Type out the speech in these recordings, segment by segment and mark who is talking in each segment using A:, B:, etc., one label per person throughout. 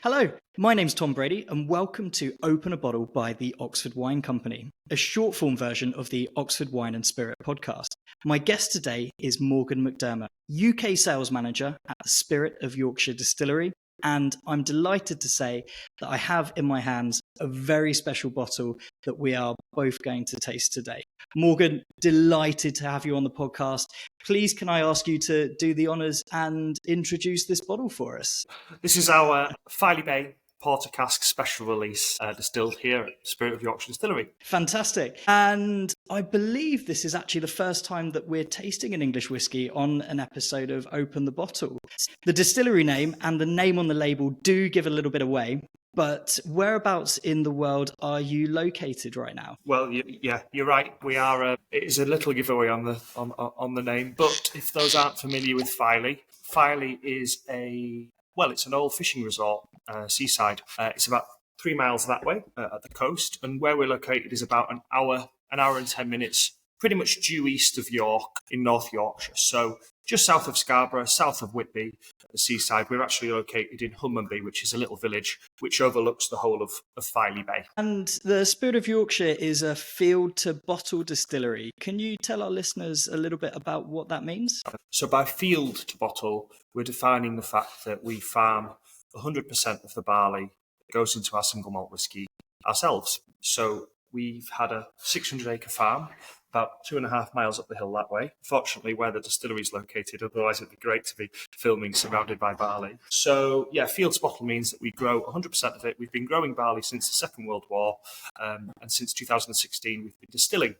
A: Hello, my name's Tom Brady, and welcome to Open a Bottle by the Oxford Wine Company, a short form version of the Oxford Wine and Spirit podcast. My guest today is Morgan McDermott, UK Sales Manager at the Spirit of Yorkshire Distillery, and I'm delighted to say that I have in my hands a very special bottle that we are both going to taste today. Morgan, delighted to have you on the podcast. Please, can I ask you to do the honours and introduce this bottle for us?
B: This is our Filey Bay Porter Cask special release distilled here at Spirit of Yorkshire Distillery.
A: Fantastic. And I believe this is actually the first time that we're tasting an English whiskey on an episode of Open the Bottle. The distillery name and the name on the label do give a little bit away, but whereabouts in the world are you located right now?
B: Well, you're right. We are. It is a little giveaway on the name, but if those aren't familiar with Filey, Filey is it's an old fishing resort, seaside. It's about 3 miles that way at the coast, and where we're located is about an hour and 10 minutes, pretty much due east of York in North Yorkshire. So just south of Scarborough, south of Whitby, at the seaside. We're actually located in Hunmanby, which is a little village which overlooks the whole of Filey Bay.
A: And the Spirit of Yorkshire is a field to bottle distillery. Can you tell our listeners a little bit about what that means?
B: So by field to bottle, we're defining the fact that we farm 100% of the barley that goes into our single malt whisky ourselves. So we've had a 600-acre farm, about 2.5 miles up the hill that way. Fortunately, where the distillery is located, otherwise it'd be great to be filming surrounded by barley. So yeah, field to bottle means that we grow 100% of it. We've been growing barley since the Second World War, and since 2016 we've been distilling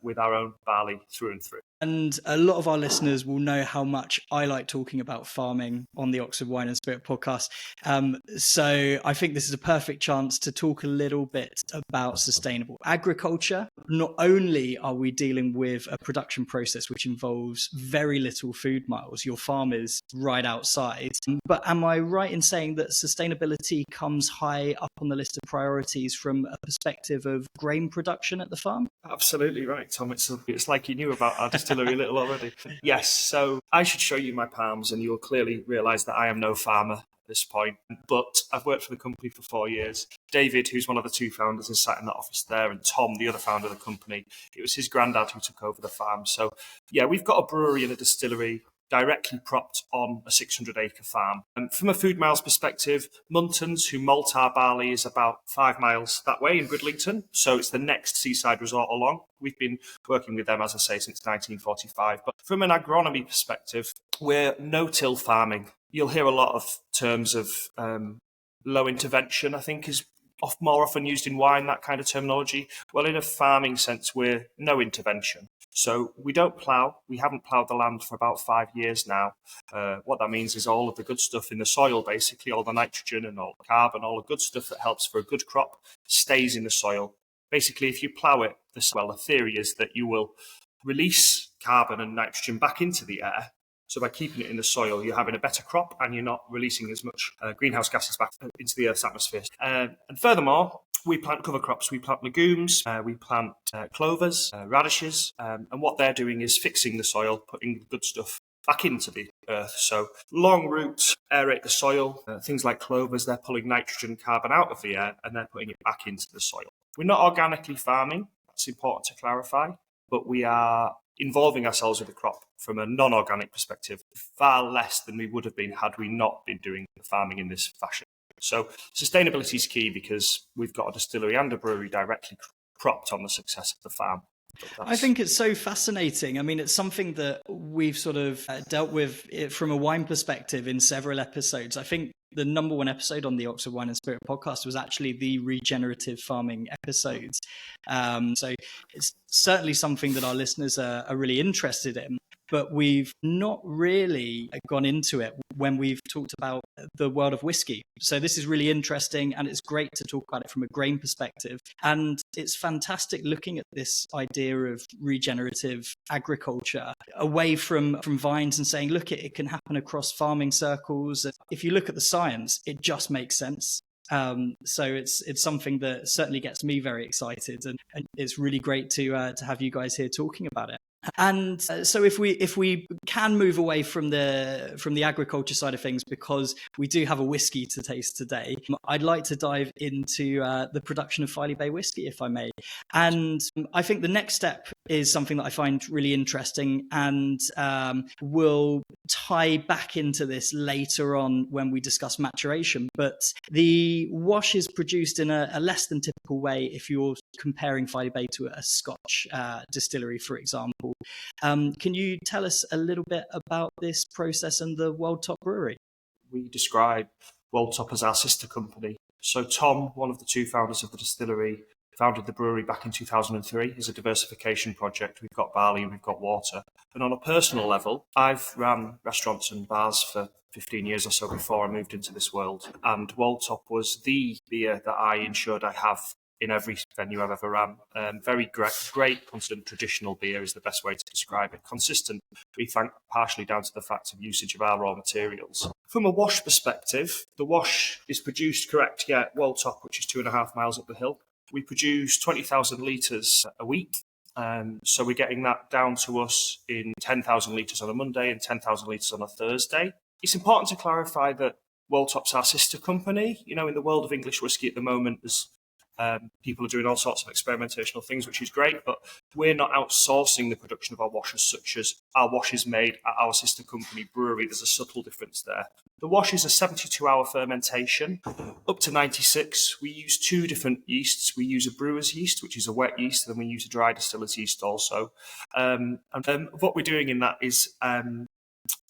B: with our own barley through and through.
A: And a lot of our listeners will know how much I like talking about farming on the Oxford Wine and Spirit podcast. So I think this is a perfect chance to talk a little bit about sustainable agriculture. Not only are we dealing with a production process which involves very little food miles, your farm is right outside, but am I right in saying that sustainability comes high up on the list of priorities from a perspective of grain production at the farm?
B: Absolutely right, Tom. It's like you knew about our distillery a little already. Yes, so I should show you my palms and you'll clearly realise that I am no farmer at this point, but I've worked for the company for 4 years. David, who's one of the two founders, is sat in that office there, and Tom, the other founder of the company, it was his granddad who took over the farm. So yeah, we've got a brewery and a distillery directly propped on a 600-acre farm. And from a food miles perspective, Muntons, who malt our barley, is about 5 miles that way in Bridlington. So it's the next seaside resort along. We've been working with them, as I say, since 1945. But from an agronomy perspective, we're no-till farming. You'll hear a lot of terms of low intervention, I think, is more often used in wine, that kind of terminology. Well, in a farming sense, we're no intervention. So we don't plough. We haven't ploughed the land for about 5 years now. What that means is all of the good stuff in the soil, basically, all the nitrogen and all the carbon, all the good stuff that helps for a good crop stays in the soil. Basically, if you plough it, the theory is that you will release carbon and nitrogen back into the air. So by keeping it in the soil, you're having a better crop and you're not releasing as much greenhouse gases back into the Earth's atmosphere. And furthermore, we plant cover crops. We plant legumes, we plant clovers, radishes, and what they're doing is fixing the soil, putting good stuff back into the earth. So long roots aerate the soil. Things like clovers, they're pulling nitrogen, carbon out of the air, and they're putting it back into the soil. We're not organically farming. That's important to clarify, but we are involving ourselves with the crop from a non-organic perspective far less than we would have been had we not been doing the farming in this fashion. So sustainability is key because we've got a distillery and a brewery directly propped on the success of the farm.
A: I think it's so fascinating. I mean, it's something that we've sort of dealt with from a wine perspective in several episodes. I think the number one episode on the Oxford Wine and Spirit podcast was actually the regenerative farming episodes. So it's certainly something that our listeners are really interested in. But we've not really gone into it when we've talked about the world of whiskey. So this is really interesting, and it's great to talk about it from a grain perspective. And it's fantastic looking at this idea of regenerative agriculture away from vines and saying, look, it can happen across farming circles. If you look at the science, it just makes sense. So it's something that certainly gets me very excited, and it's really great to have you guys here talking about it. And so if we can move away from the agriculture side of things, because we do have a whiskey to taste today, I'd like to dive into the production of Filey Bay whiskey, if I may. And I think the next step is something that I find really interesting, and will tie back into this later on when we discuss maturation. But the wash is produced in a less than typical way if you're comparing Filey Bay to a Scotch distillery, for example. Can you tell us a little bit about this process and the World Top Brewery?
B: We describe World Top as our sister company. So Tom, one of the two founders of the distillery, founded the brewery back in 2003 as a diversification project. We've got barley and we've got water. And on a personal level, I've ran restaurants and bars for 15 years or so before I moved into this world. And World Top was the beer that I ensured I have in every venue I've ever ran. Very great, constant, traditional beer is the best way to describe it. Consistent, we think, partially down to the fact of usage of our raw materials. From a wash perspective, the wash is produced, correct, World Top, which is 2.5 miles up the hill. We produce 20,000 litres a week. So we're getting that down to us in 10,000 litres on a Monday and 10,000 litres on a Thursday. It's important to clarify that World Top's our sister company. You know, in the world of English whiskey at the moment, there's people are doing all sorts of experimentational things, which is great, but we're not outsourcing the production of our wash as such as our wash is made at our sister company brewery. There's a subtle difference there. The wash is a 72-hour fermentation, up to 96. We use two different yeasts. We use a brewer's yeast, which is a wet yeast, and then we use a dry distiller's yeast also. And what we're doing in that is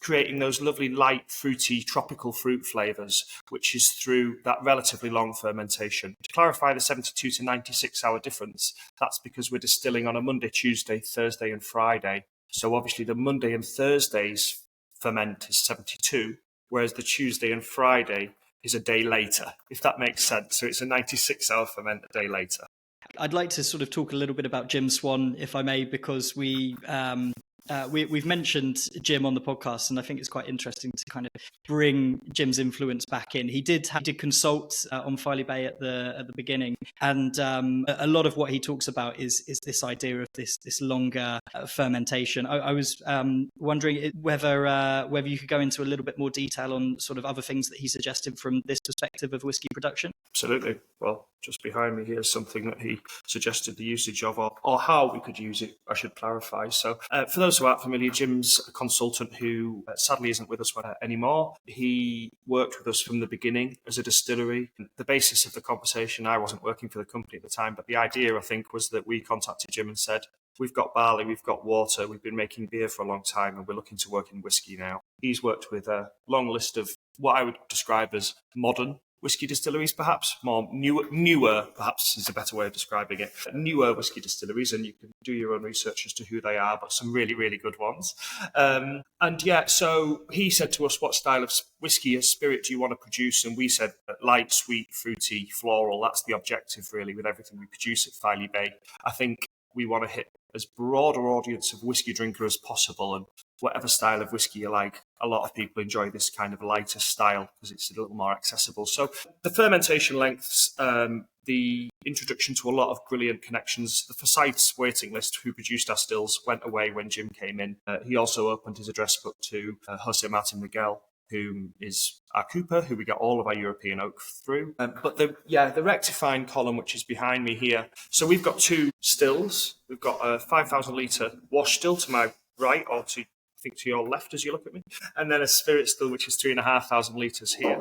B: creating those lovely light, fruity, tropical fruit flavours, which is through that relatively long fermentation. To clarify the 72 to 96-hour difference, that's because we're distilling on a Monday, Tuesday, Thursday and Friday. So obviously the Monday and Thursday's ferment is 72, whereas the Tuesday and Friday is a day later, if that makes sense. So it's a 96-hour ferment a day later.
A: I'd like to sort of talk a little bit about Jim Swan, if I may, because we've mentioned Jim on the podcast, and I think it's quite interesting to kind of bring Jim's influence back in. He did consult on Filey Bay at the beginning, and a lot of what he talks about is this idea of this longer fermentation. I was wondering whether you could go into a little bit more detail on sort of other things that he suggested from this perspective of whiskey production.
B: Absolutely. Well, just behind me here is something that he suggested the usage of, or how we could use it, I should clarify. So for those who aren't familiar, Jim's a consultant who sadly isn't with us anymore. He worked with us from the beginning as a distillery. The basis of the conversation, I wasn't working for the company at the time, but the idea, I think, was that we contacted Jim and said, we've got barley, we've got water, we've been making beer for a long time, and we're looking to work in whiskey now. He's worked with a long list of what I would describe as modern whiskey distilleries, perhaps more newer, perhaps is a better way of describing it. Newer whiskey distilleries, and you can do your own research as to who they are, but some really, really good ones. So he said to us, what style of whiskey or spirit do you want to produce? And we said light, sweet, fruity, floral. That's the objective, really, with everything we produce at Filey Bay. I think we want to hit as broad an audience of whiskey drinker as possible, and whatever style of whiskey you like, a lot of people enjoy this kind of lighter style because it's a little more accessible. So the fermentation lengths, the introduction to a lot of brilliant connections. The Forsyth's waiting list, who produced our stills, went away when Jim came in. He also opened his address book to Jose Martin Miguel, who is our cooper, who we get all of our European oak through. But the rectifying column, which is behind me here. So we've got two stills. We've got a 5,000 litre wash still to my right, or to your left as you look at me, and then a spirit still, which is 3,500 litres here.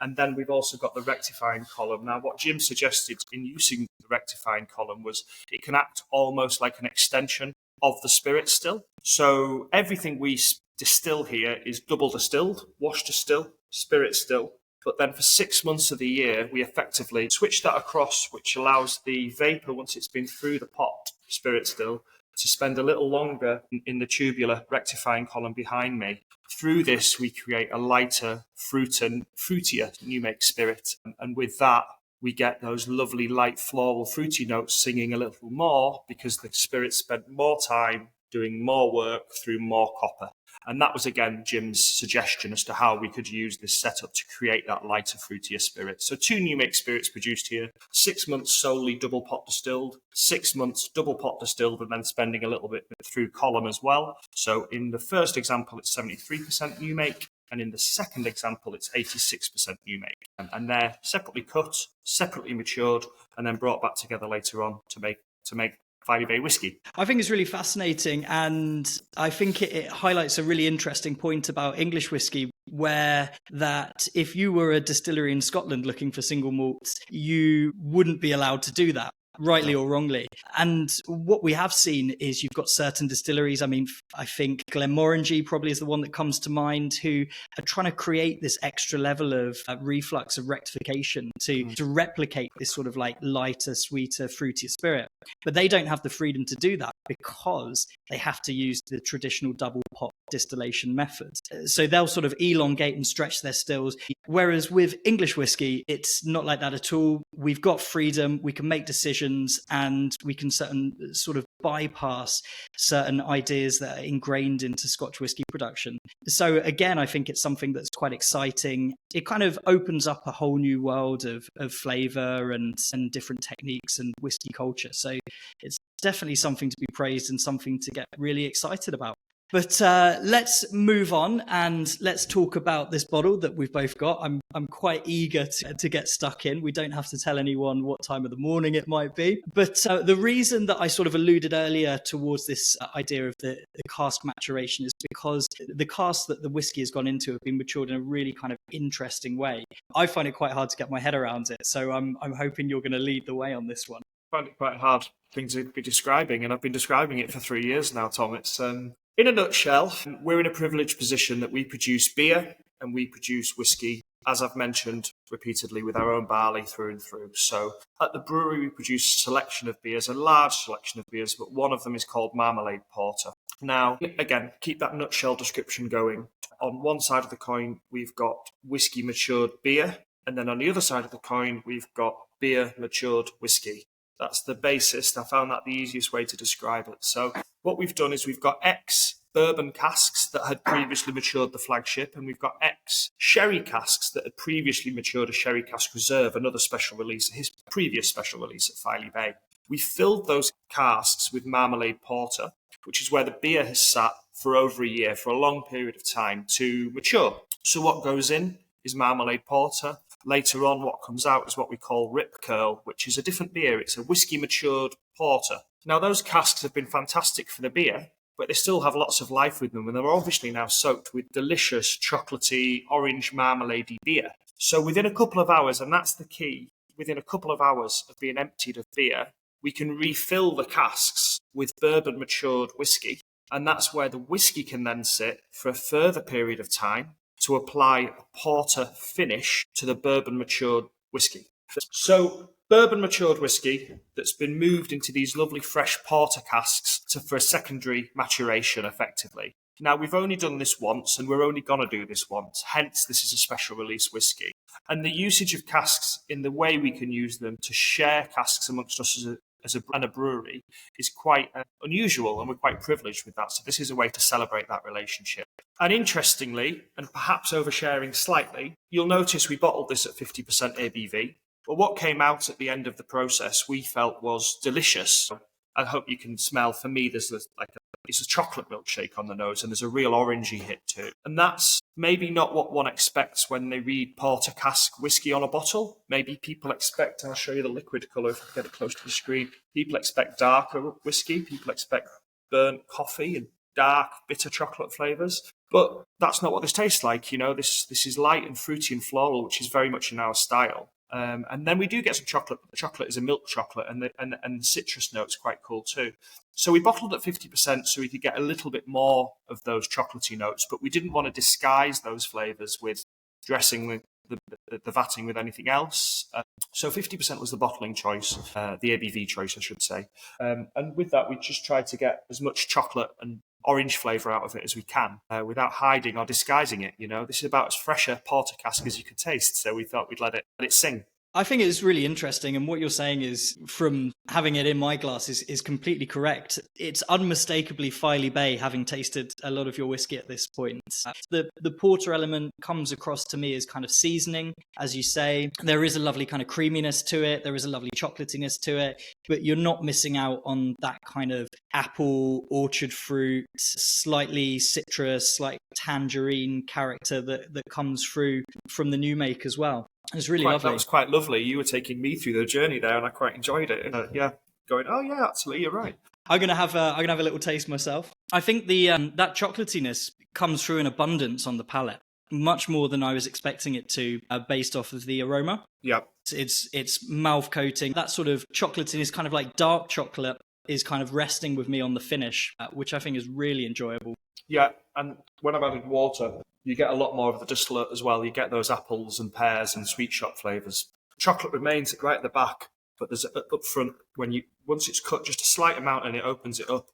B: And then we've also got the rectifying column. Now, what Jim suggested in using the rectifying column was it can act almost like an extension of the spirit still. So everything we distill here is double distilled, wash distill, spirit still. But then for 6 months of the year, we effectively switch that across, which allows the vapour, once it's been through the pot, spirit still, to spend a little longer in the tubular rectifying column behind me. Through this, we create a lighter, fruitier new make spirit. And with that, we get those lovely light floral fruity notes singing a little more because the spirit spent more time doing more work through more copper. And that was, again, Jim's suggestion as to how we could use this setup to create that lighter, fruitier spirit. So 2 new make spirits produced here, 6 months solely double pot distilled, 6 months double pot distilled, and then spending a little bit through column as well. So in the first example, it's 73% new make. And in the second example, it's 86% new make. And they're separately cut, separately matured, and then brought back together later on to make Filey Bay whiskey.
A: I think it's really fascinating, and I think it highlights a really interesting point about English whiskey, where that if you were a distillery in Scotland looking for single malts, you wouldn't be allowed to do that, rightly or wrongly. And what we have seen is you've got certain distilleries. I mean, I think Glenmorangie probably is the one that comes to mind, who are trying to create this extra level of reflux, of rectification to replicate this sort of like lighter, sweeter, fruitier spirit. But they don't have the freedom to do that because they have to use the traditional double pot distillation method. So they'll sort of elongate and stretch their stills. Whereas with English whiskey, it's not like that at all. We've got freedom, we can make decisions, and we can sort of bypass certain ideas that are ingrained into Scotch whiskey production. So again, I think it's something that's quite exciting. It kind of opens up a whole new world of flavour and different techniques and whiskey culture. So it's definitely something to be praised and something to get really excited about. But let's move on and let's talk about this bottle that we've both got. I'm quite eager to get stuck in. We don't have to tell anyone what time of the morning it might be. But the reason that I sort of alluded earlier towards this idea of the cask maturation is because the casks that the whiskey has gone into have been matured in a really kind of interesting way. I find it quite hard to get my head around it. So I'm hoping you're going to lead the way on this one.
B: I find it quite hard thing to be describing, and I've been describing it for 3 years now, Tom. It's in a nutshell, we're in a privileged position that we produce beer and we produce whiskey, as I've mentioned repeatedly, with our own barley through and through. So at the brewery, we produce a selection of beers, a large selection of beers, but one of them is called Marmalade Porter. Now, again, keep that nutshell description going. On one side of the coin, we've got whiskey matured beer, and then on the other side of the coin, we've got beer matured whiskey. That's the basis. I found that the easiest way to describe it. So what we've done is we've got ex-bourbon casks that had previously matured the flagship, and we've got ex-sherry casks that had previously matured a Sherry Cask Reserve, another special release, his previous special release at Filey Bay. We filled those casks with Marmalade Porter, which is where the beer has sat for over a year, for a long period of time, to mature. So what goes in is Marmalade Porter. Later on, what comes out is what we call Rip Curl, which is a different beer. It's a whiskey matured porter. Now, those casks have been fantastic for the beer, but they still have lots of life with them, and they're obviously now soaked with delicious chocolatey, orange marmaladey beer. So within a couple of hours, and that's the key, within a couple of hours of being emptied of beer, we can refill the casks with bourbon matured whiskey, and that's where the whiskey can then sit for a further period of time to apply a porter finish to the bourbon matured whiskey. So bourbon matured whiskey that's been moved into these lovely fresh porter casks for a secondary maturation effectively. Now, we've only done this once, and we're only going to do this once, hence this is a special release whiskey. And the usage of casks in the way we can use them to share casks amongst us as a brewery is quite unusual, and we're quite privileged with that. So this is a way to celebrate that relationship. And interestingly, and perhaps oversharing slightly, you'll notice we bottled this at 50% ABV. But what came out at the end of the process we felt was delicious. I hope you can smell, for me, it's a chocolate milkshake on the nose, and there's a real orangey hit to it. And that's maybe not what one expects when they read porter cask whiskey on a bottle. Maybe people expect, I'll show you the liquid colour if I get it close to the screen, people expect darker whiskey, people expect burnt coffee and dark, bitter chocolate flavours. But that's not what this tastes like. You know, this is light and fruity and floral, which is very much in our style. And then we do get some chocolate. The chocolate is a milk chocolate, and the citrus note's quite cool too. So we bottled at 50% so we could get a little bit more of those chocolatey notes, but we didn't want to disguise those flavours with dressing the vatting with anything else. So 50% was the bottling choice, the ABV choice, I should say. And with that, we just tried to get as much chocolate and orange flavour out of it as we can without hiding or disguising it. You know, this is about as fresh a porter cask as you could taste. So we thought we'd let it sing.
A: I think it's really interesting, and what you're saying is, from having it in my glass, is completely correct. It's unmistakably Filey Bay, having tasted a lot of your whiskey at this point. The porter element comes across to me as kind of seasoning, as you say. There is a lovely kind of creaminess to it. There is a lovely chocolatiness to it, but you're not missing out on that kind of apple, orchard fruit, slightly citrus, like tangerine character that comes through from the new make as well. It's really lovely.
B: That was quite lovely. You were taking me through the journey there, and I quite enjoyed it. Going, oh yeah, actually, you're right.
A: I'm gonna have a little taste myself. I think the that chocolatiness comes through in abundance on the palate, much more than I was expecting it to, based off of the aroma.
B: Yeah,
A: it's mouth coating. That sort of chocolatiness, kind of like dark chocolate, is kind of resting with me on the finish, which I think is really enjoyable.
B: Yeah, and when I've added water, you get a lot more of the distillate as well. You get those apples and pears and sweet shop flavours. Chocolate remains right at the back, but there's up front, once it's cut just a slight amount and it opens it up,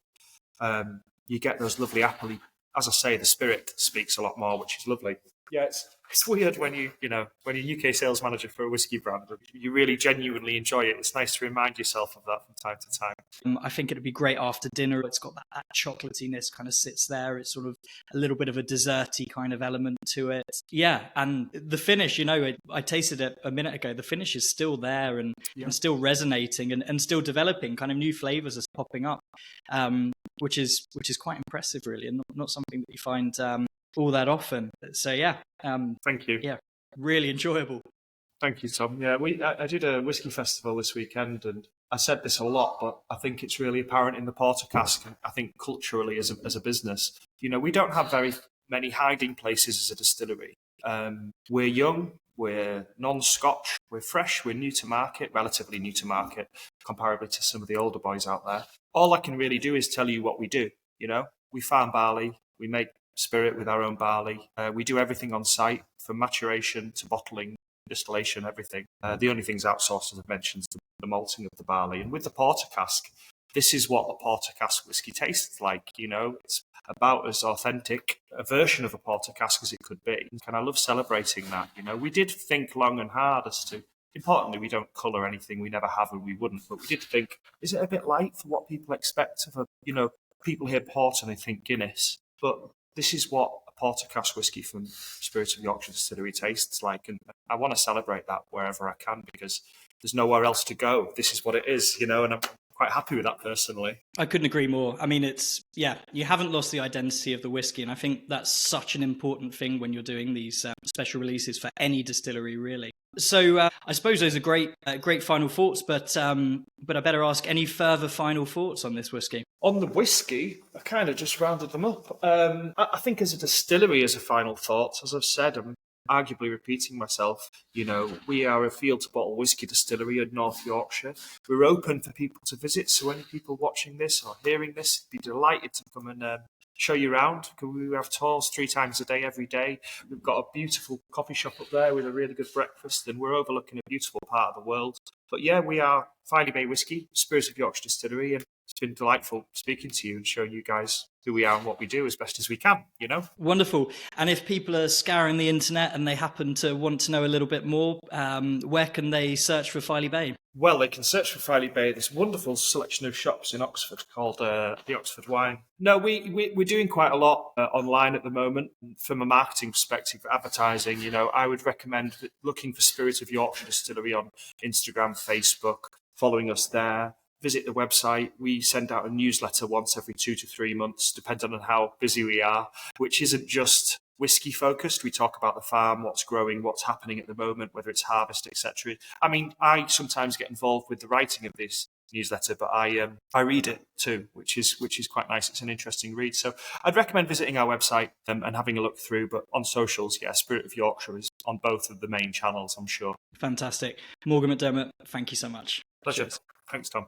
B: you get those lovely appley. As I say, the spirit speaks a lot more, which is lovely. Yeah, it's weird when when you're UK sales manager for a whiskey brand, you really genuinely enjoy it. It's nice to remind yourself of that from time to time.
A: I think it'd be great after dinner. It's got that chocolatiness kind of sits there. It's sort of a little bit of a desserty kind of element to it. Yeah, and the finish, I tasted it a minute ago. The finish is still there and still resonating and still developing. Kind of new flavors are popping up, which is quite impressive, really, and not something that you find all that often. So yeah,
B: thank you.
A: Yeah, really enjoyable.
B: Thank you, Tom. Yeah, I did a whiskey festival this weekend, and I said this a lot, but I think it's really apparent in the porter cask. I think culturally, as a business, we don't have very many hiding places as a distillery. We're young, we're non-Scotch, we're fresh, we're new to market, relatively new to market, comparably to some of the older boys out there. All I can really do is tell you what we do. We farm barley, we make spirit with our own barley. We do everything on site, from maturation to bottling, distillation, everything. The only things outsourced, as I've mentioned, is the malting of the barley. And with the porter cask, this is what a porter cask whiskey tastes like. It's about as authentic a version of a porter cask as it could be. And I love celebrating that. We did think long and hard as to, importantly, we don't colour anything, we never have and we wouldn't, but we did think, is it a bit light for what people expect of people hear port and they think Guinness, but this is what a porter cask whiskey from Spirit of Yorkshire Distillery tastes like, and I want to celebrate that wherever I can because there's nowhere else to go. This is what it is, and I'm quite happy with that personally.
A: I couldn't agree more. I mean, you haven't lost the identity of the whiskey, and I think that's such an important thing when you're doing these special releases for any distillery, really. So I suppose those are great final thoughts, but I better ask, any further final thoughts on this whiskey?
B: On the whiskey, I kind of just rounded them up. I think as a distillery, as a final thought, as I've said, I'm arguably repeating myself, we are a field-to-bottle whiskey distillery in North Yorkshire. We're open for people to visit, so any people watching this or hearing this, be delighted to come and show you around. We have tours 3 times a day, every day. We've got a beautiful coffee shop up there with a really good breakfast, and we're overlooking a beautiful part of the world. But yeah, we are Filey Bay Whiskey, Spirit of Yorkshire Distillery, and it's been delightful speaking to you and showing you guys who we are and what we do as best as we can,
A: Wonderful. And if people are scouring the internet and they happen to want to know a little bit more, where can they search for Filey Bay?
B: Well, they can search for Filey Bay, this wonderful selection of shops in Oxford called the Oxford Wine. No, we're doing quite a lot online at the moment. From a marketing perspective, advertising, I would recommend looking for Spirit of Yorkshire Distillery on Instagram, Facebook, following us there. Visit the website. We send out a newsletter once every 2 to 3 months, depending on how busy we are, which isn't just whiskey focused. We talk about the farm, what's growing, what's happening at the moment, whether it's harvest, etc. I mean, I sometimes get involved with the writing of this newsletter, but I read it too, which is quite nice. It's an interesting read. So I'd recommend visiting our website and having a look through. But on socials, Spirit of Yorkshire is on both of the main channels, I'm sure.
A: Fantastic. Morgan McDermott, thank you so much.
B: Pleasure. Cheers. Thanks, Tom.